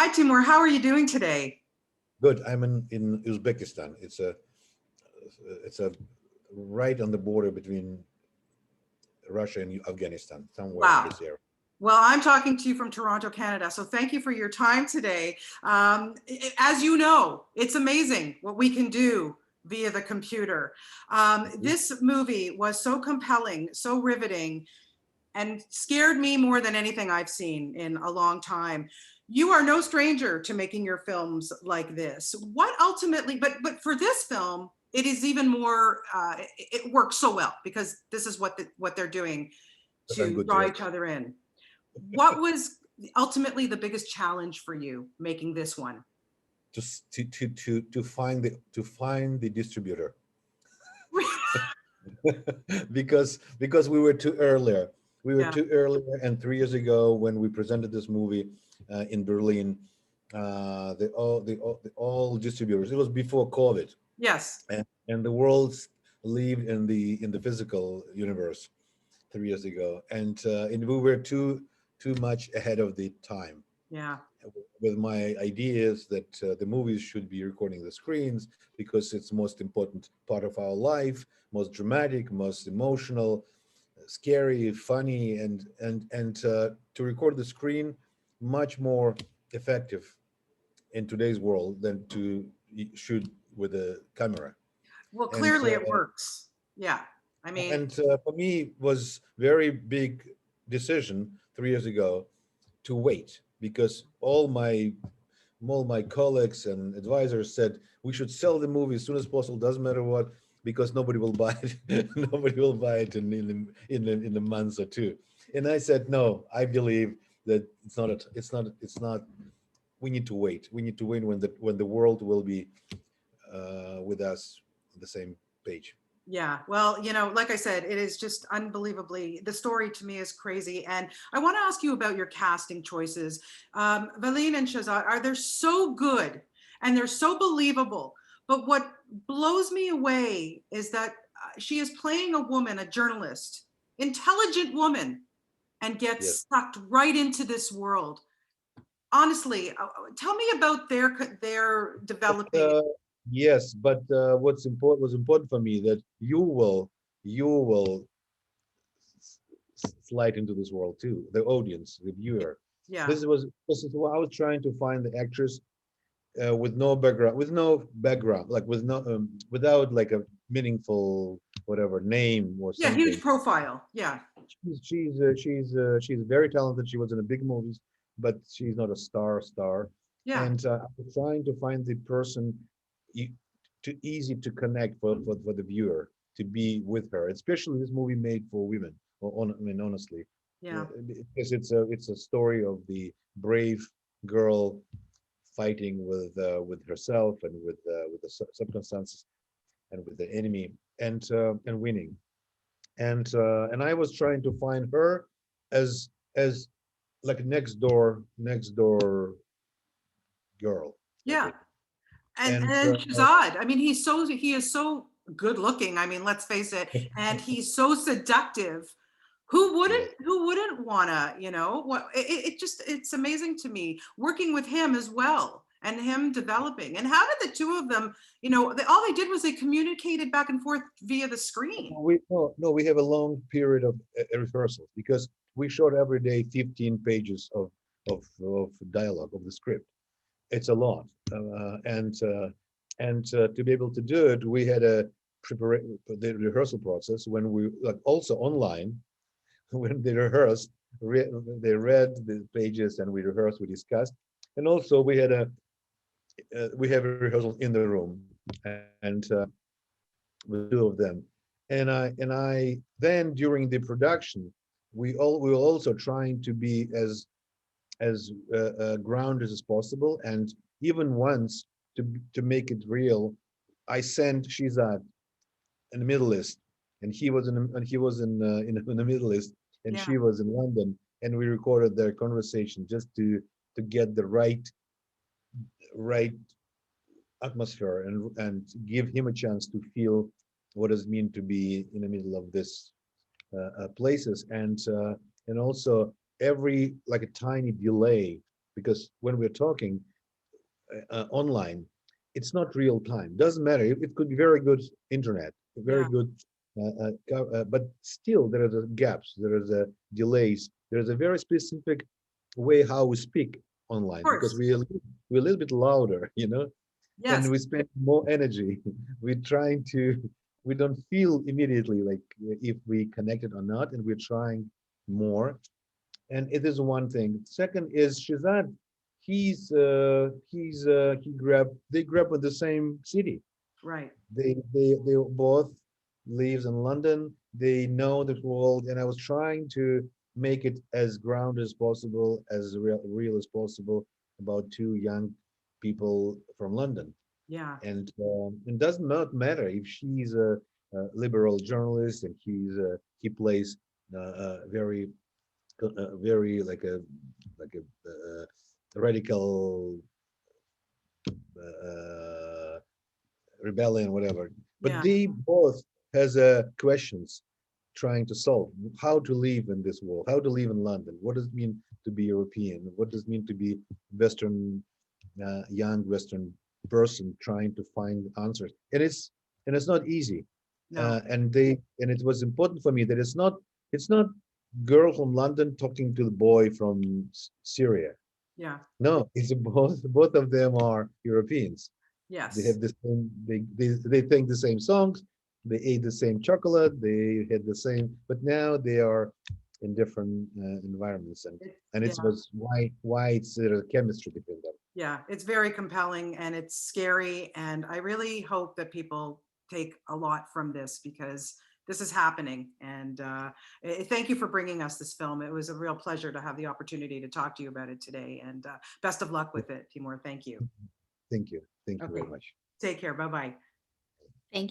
Hi, Timur. How are you doing today? Good. I'm in Uzbekistan. It's a right on the border between Russia and Afghanistan, somewhere in Wow. this area. Well, I'm talking to you from Toronto, Canada. So thank you for your time today. As you know, it's amazing what we can do via the computer. Mhm. This movie was so compelling, so riveting, and scared me more than anything I've seen in a long time. You are no stranger to making your films like this. What ultimately, but for this film, it is even more. It works so well because this is what they're doing But I'm to good draw each director. other in. What was ultimately the biggest challenge for you making this one? To find the distributor because we were too earlier. We were Yeah. too earlier, and 3 years ago when we presented this movie in Berlin, the all distributors. It was before COVID, Yes. and the world lived in the physical universe 3 years ago, and we were too much ahead of the time Yeah. with my ideas that the movies should be recording the screens because it's most important part of our life, most dramatic, most emotional, scary, funny, and to record the screen much more effective in today's world than to shoot with a camera. Well, And clearly it works. Yeah. I mean, for me was very big decision 3 years ago to wait because all my colleagues and advisors said we should sell the movie as soon as possible, doesn't matter what, because nobody will buy it. Nobody will buy it in a month or two. And I said no, I believe that it's not. We need to wait. We need to wait when the world will be with us on the same page. yeah. Well, like I said, it is just unbelievably, the story to me is crazy. And I want to ask you about your casting choices. Valine and Shazad, are they so good and they're so believable? But what blows me away is that she is playing a woman, a journalist, intelligent woman, and Yes. gets sucked right into this world. Honestly, tell me about their developing. Uh, yes, but was important for me that you will slide into this world too, the audience, the viewer. Yeah. This is what I was trying to find the actress with no background, like without like a meaningful whatever name or Yeah, something. huge profile. Yeah. She's very talented. She was in the big movies, but she's not a star. Yeah. And I'm trying to find the person e- too easy to connect for the viewer to be with her, especially this movie made for women. I mean, honestly, Yeah. because it's a story of the brave girl fighting with herself and with the circumstances and with the enemy and winning. And I was trying to find her as like next door girl, like Yeah. it. And And Shazad, I mean, he is so good looking. I mean, let's face it. And he's so seductive. yes, Who wouldn't wanna, what it's amazing to me working with him as well and him developing. And how did the two of them, all they did was they communicated back and forth via the screen. we have a long period of rehearsals because we shot every day 15 pages of dialogue of the script. It's a lot, and to be able to do it, we had a prepare the rehearsal process when we like also online when they rehearsed. They read the pages and we rehearsed, we discussed, and also we have a rehearsal in the room and with two of them, and I then during the production we were also trying to be as grounded as possible, and even once to make it real, I sent Shizad in the Middle East, and he was in the Middle East, and Yeah. she was in London, and we recorded their conversation just to get the right atmosphere and give him a chance to feel what does it mean to be in the middle of this places, and also every like a tiny delay. because when we're talking online, it's not real time. Doesn't matter. It could be very good internet, very Yeah, good, but still there are the gaps. There are the delays. There is a very specific way how we speak of online because course. we're a little bit louder, and Yes, we spend more energy. We're trying to. We don't feel immediately like if we connected or not, and we're trying more, and it is one thing. Second is Shazad. He grew up in the same city. right. They both lives in London. They know the world, and I was trying to make it as grounded as possible, as real as possible about two young people from London. Yeah, And it does not matter if she's a liberal journalist and he plays very very like a radical uh, rebellion, whatever. But yeah, they both has questions trying to solve how to live in this world, how to live in London. What does it mean to be European? What does it mean to be Western, young Western person trying to find answers? And it's not easy. no, And it was important for me that it's not girl from London talking to the boy from Syria. yeah, No, it's both of them are Europeans. They yes. have the same. They think the same songs. They ate the same chocolate. They had the same. But now they are in different environments, and Yeah, it was why it's a chemistry between them. yeah, it's very compelling and it's scary. And I really hope that people take a lot from this because this is happening. And thank you for bringing us this film. It was a real pleasure to have the opportunity to talk to you about it today. And best of luck with it, Timur. Thank you. Thank you. Thank you Okay, very much. take care. Bye bye. Thank